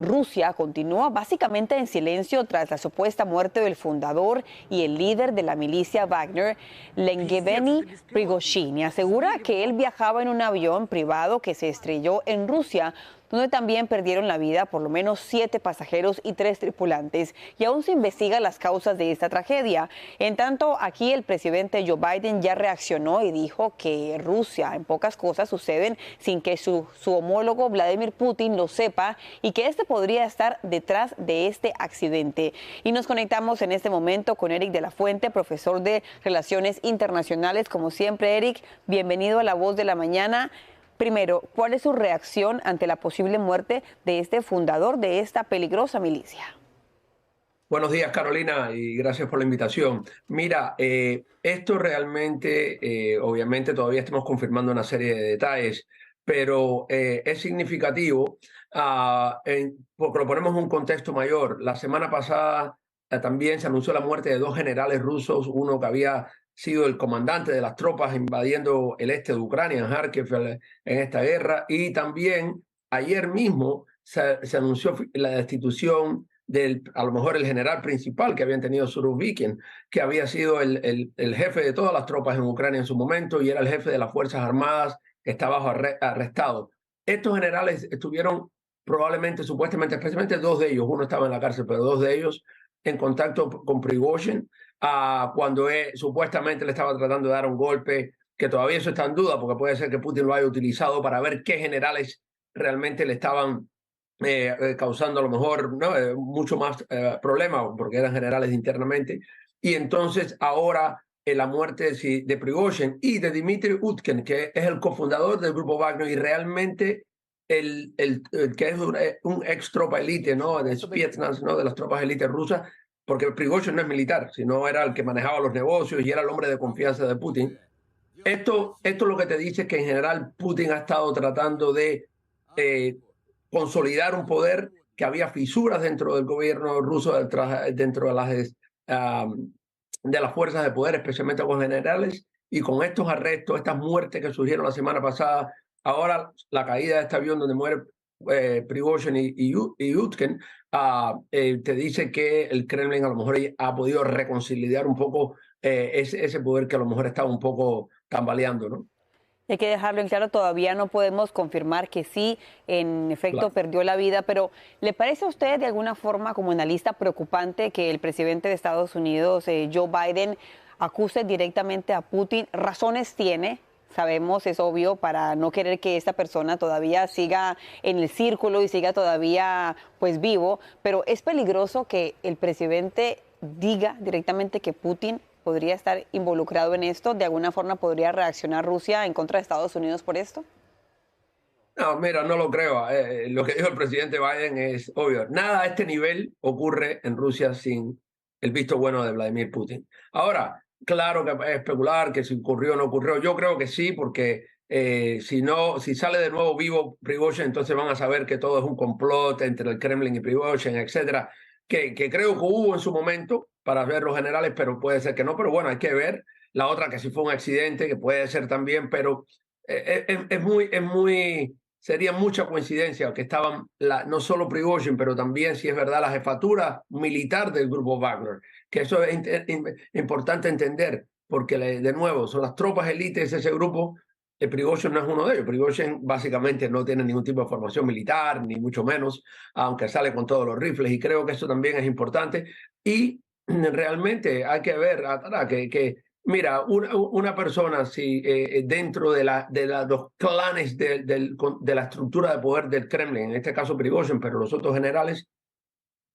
Rusia continúa básicamente en silencio tras la supuesta muerte del fundador y el líder de la milicia Wagner, Yevgeny Prigozhin, y asegura que él viajaba en un avión privado que se estrelló en Rusia, donde también perdieron la vida por lo menos 7 pasajeros y 3 tripulantes, y aún se investiga las causas de esta tragedia. En tanto, aquí el presidente Joe Biden ya reaccionó y dijo que Rusia, en pocas cosas, suceden sin que su homólogo Vladimir Putin lo sepa y que este podría estar detrás de este accidente. Y nos conectamos en este momento con Eric de la Fuente, profesor de Relaciones Internacionales. Como siempre, Eric, bienvenido a La Voz de la Mañana. Primero, ¿cuál es su reacción ante la posible muerte de este fundador de esta peligrosa milicia? Buenos días, Carolina, y gracias por la invitación. Mira, esto realmente, obviamente todavía estamos confirmando una serie de detalles, pero es significativo porque lo ponemos en un contexto mayor. La semana pasada también se anunció la muerte de 2 generales rusos, uno que había sido el comandante de las tropas invadiendo el este de Ucrania, en Kharkiv, en esta guerra, y también ayer mismo se anunció la destitución a lo mejor el general principal que habían tenido Surovikin, que había sido el jefe de todas las tropas en Ucrania en su momento y era el jefe de las Fuerzas Armadas que está bajo arrestado. Estos generales estuvieron probablemente, supuestamente, especialmente 2 de ellos, uno estaba en la cárcel, pero 2 de ellos en contacto con Prigozhin, cuando supuestamente le estaba tratando de dar un golpe, que todavía eso está en duda, porque puede ser que Putin lo haya utilizado para ver qué generales realmente le estaban causando a lo mejor mucho más problemas, porque eran generales internamente. Y entonces ahora la muerte de Prigozhin y de Dmitry Utkin, que es el cofundador del grupo Wagner y realmente el que es un ex tropa élite, ¿no? De Spetsnaz, ¿no? De las tropas élites rusas, porque Prigozhin no es militar, sino era el que manejaba los negocios y era el hombre de confianza de Putin. Esto lo que te dice es que en general Putin ha estado tratando de consolidar un poder, que había fisuras dentro del gobierno ruso, dentro de las fuerzas de poder, especialmente con generales, y con estos arrestos, estas muertes que surgieron la semana pasada, ahora la caída de este avión donde muere Prigozhin y Utkin, te dice que el Kremlin a lo mejor ha podido reconciliar un poco ese poder que a lo mejor estaba un poco tambaleando, ¿no? Hay que dejarlo en claro, todavía no podemos confirmar que sí, en efecto, Claro. perdió la vida, pero ¿le parece a usted de alguna forma como analista preocupante que el presidente de Estados Unidos, Joe Biden, acuse directamente a Putin? Razones tiene, sabemos, es obvio, para no querer que esta persona todavía siga en el círculo y siga todavía pues vivo, pero es peligroso que el presidente diga directamente que Putin podría estar involucrado en esto. ¿De alguna forma podría reaccionar Rusia en contra de Estados Unidos por esto? No, mira, no lo creo. Lo que dijo el presidente Biden es obvio. Nada a este nivel ocurre en Rusia sin el visto bueno de Vladimir Putin. Ahora, claro que es especular que si ocurrió o no ocurrió. Yo creo que sí, porque si no, si sale de nuevo vivo Prigozhin, entonces van a saber que todo es un complot entre el Kremlin y Prigozhin, etcétera. Que creo que hubo en su momento para ver los generales, pero puede ser que no. Pero bueno, hay que ver. La otra, que si fue un accidente, que puede ser también, pero sería mucha coincidencia que estaban no solo Prigozhin, pero también, si es verdad, la jefatura militar del grupo Wagner, que eso es importante entender, porque de nuevo son las tropas élites de ese grupo. Prigozhin no es uno de ellos. Prigozhin básicamente no tiene ningún tipo de formación militar, ni mucho menos, aunque sale con todos los rifles, y creo que eso también es importante. Y realmente hay que ver mira, una persona si dentro de los clanes de la estructura de poder del Kremlin, en este caso Prigozhin, pero los otros generales,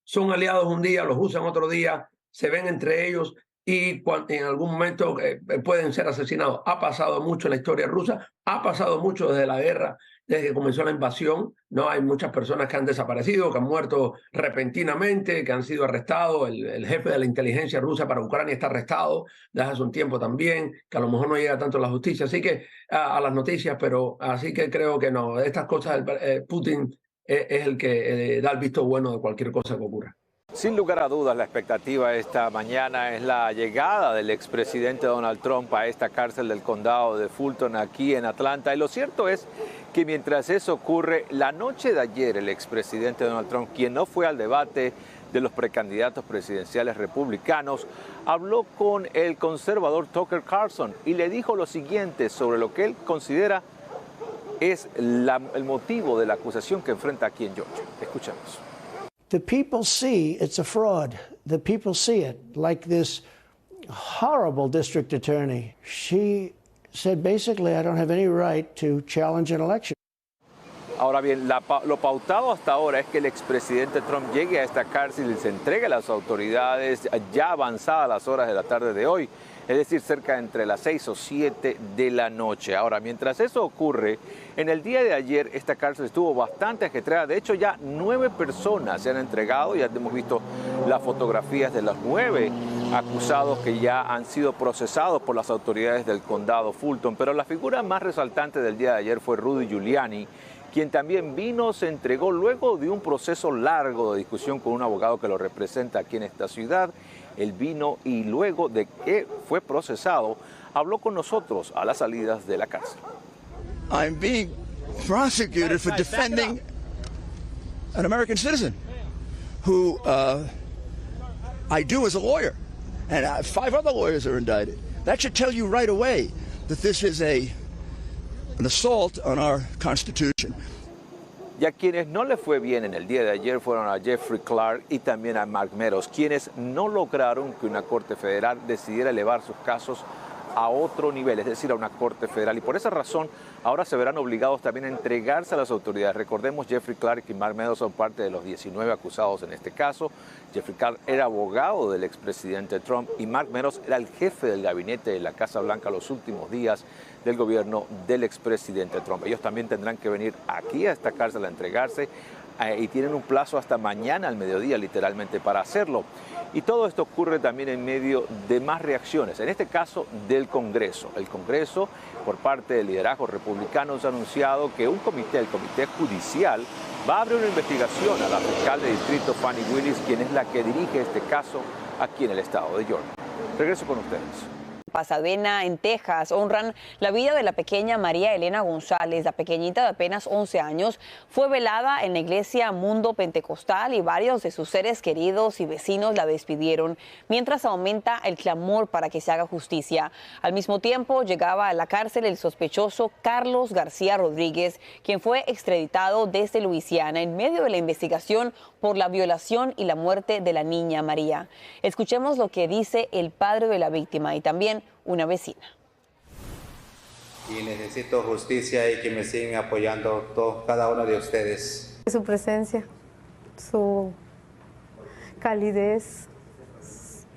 son aliados un día, los usan otro día, se ven entre ellos y en algún momento pueden ser asesinados. Ha pasado mucho en la historia rusa, ha pasado mucho desde la guerra, desde que comenzó la invasión. No hay muchas personas que han desaparecido, que han muerto repentinamente, que han sido arrestados. El jefe de la inteligencia rusa para Ucrania está arrestado desde hace un tiempo también, que a lo mejor no llega tanto a la justicia, así que a las noticias, pero así que creo que no. Estas cosas, Putin es el que da el visto bueno de cualquier cosa que ocurra. Sin lugar a dudas, la expectativa esta mañana es la llegada del expresidente Donald Trump a esta cárcel del condado de Fulton aquí en Atlanta. Y lo cierto es que mientras eso ocurre, la noche de ayer el expresidente Donald Trump, quien no fue al debate de los precandidatos presidenciales republicanos, habló con el conservador Tucker Carlson y le dijo lo siguiente sobre lo que él considera es el motivo de la acusación que enfrenta aquí en Georgia. Escuchemos. The people see it's a fraud. The people see it. Like this horrible district attorney. She said basically I don't have any right to challenge an election. Ahora bien, lo pautado hasta ahora es que el expresidente Trump llegue a esta cárcel y se entregue a las autoridades ya avanzadas las horas de la tarde de hoy, es decir, cerca entre las 6 o 7 de la noche. Ahora, mientras eso ocurre, en el día de ayer esta cárcel estuvo bastante ajetreada. De hecho, ya 9 personas se han entregado. Ya hemos visto las fotografías de los 9 acusados que ya han sido procesados por las autoridades del condado Fulton. Pero la figura más resaltante del día de ayer fue Rudy Giuliani, quien también vino, se entregó luego de un proceso largo de discusión con un abogado que lo representa aquí en esta ciudad. Él vino y luego de que fue procesado, habló con nosotros a las salidas de la cárcel. I'm being prosecuted for defending an American citizen who I do as a lawyer, and 5 other lawyers are indicted. That should tell you right away that this is an assault on our Constitution. Y a quienes no le fue bien en el día de ayer fueron a Jeffrey Clark y también a Mark Meadows, quienes no lograron que una corte federal decidiera elevar sus casos a otro nivel, es decir, a una corte federal. Y por esa razón, ahora se verán obligados también a entregarse a las autoridades. Recordemos, Jeffrey Clark y Mark Meadows son parte de los 19 acusados en este caso. Jeffrey Clark era abogado del expresidente Trump y Mark Meadows era el jefe del gabinete de la Casa Blanca los últimos días del gobierno del expresidente Trump. Ellos también tendrán que venir aquí a esta cárcel a entregarse y tienen un plazo hasta mañana al mediodía literalmente para hacerlo. Y todo esto ocurre también en medio de más reacciones, en este caso del Congreso. El Congreso, por parte del liderazgo republicano, ha anunciado que el Comité Judicial, va a abrir una investigación a la fiscal de distrito Fannie Willis, quien es la que dirige este caso aquí en el estado de Georgia. Regreso con ustedes. Pasadena, en Texas, honran la vida de la pequeña María Elena González. La pequeñita de apenas 11 años fue velada en la iglesia Mundo Pentecostal y varios de sus seres queridos y vecinos la despidieron, mientras aumenta el clamor para que se haga justicia. Al mismo tiempo, llegaba a la cárcel el sospechoso Carlos García Rodríguez, quien fue extraditado desde Luisiana en medio de la investigación por la violación y la muerte de la niña María. Escuchemos lo que dice el padre de la víctima y también una vecina. Y necesito justicia y que me sigan apoyando cada uno de ustedes. Su presencia, su calidez,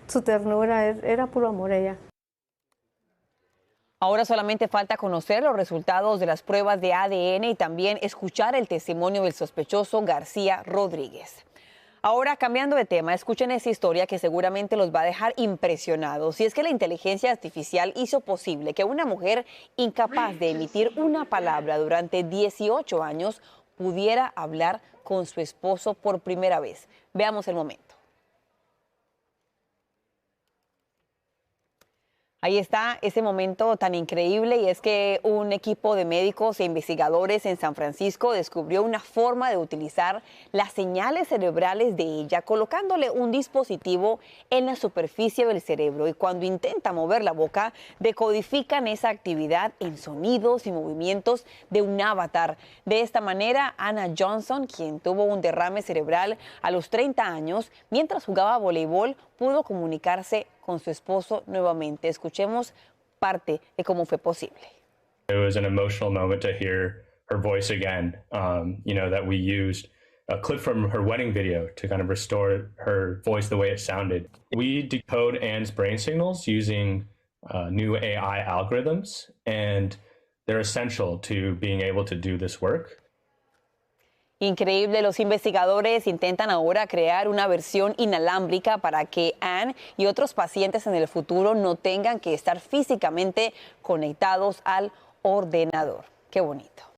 su ternura, era puro amor ella. Ahora solamente falta conocer los resultados de las pruebas de ADN y también escuchar el testimonio del sospechoso García Rodríguez. Ahora, cambiando de tema, escuchen esa historia que seguramente los va a dejar impresionados. Y es que la inteligencia artificial hizo posible que una mujer incapaz de emitir una palabra durante 18 años pudiera hablar con su esposo por primera vez. Veamos el momento. Ahí está ese momento tan increíble y es que un equipo de médicos e investigadores en San Francisco descubrió una forma de utilizar las señales cerebrales de ella colocándole un dispositivo en la superficie del cerebro y cuando intenta mover la boca decodifican esa actividad en sonidos y movimientos de un avatar. De esta manera, Anna Johnson, quien tuvo un derrame cerebral a los 30 años mientras jugaba voleibol, pudo comunicarse con su esposo nuevamente. Escuchemos parte de cómo fue posible. It was an emotional moment to hear her voice again. That we used a clip from her wedding video to kind of restore her voice the way it sounded. We decode Anne's brain signals using new AI algorithms, and they're essential to being able to do this work. Increíble, los investigadores intentan ahora crear una versión inalámbrica para que Anne y otros pacientes en el futuro no tengan que estar físicamente conectados al ordenador. Qué bonito.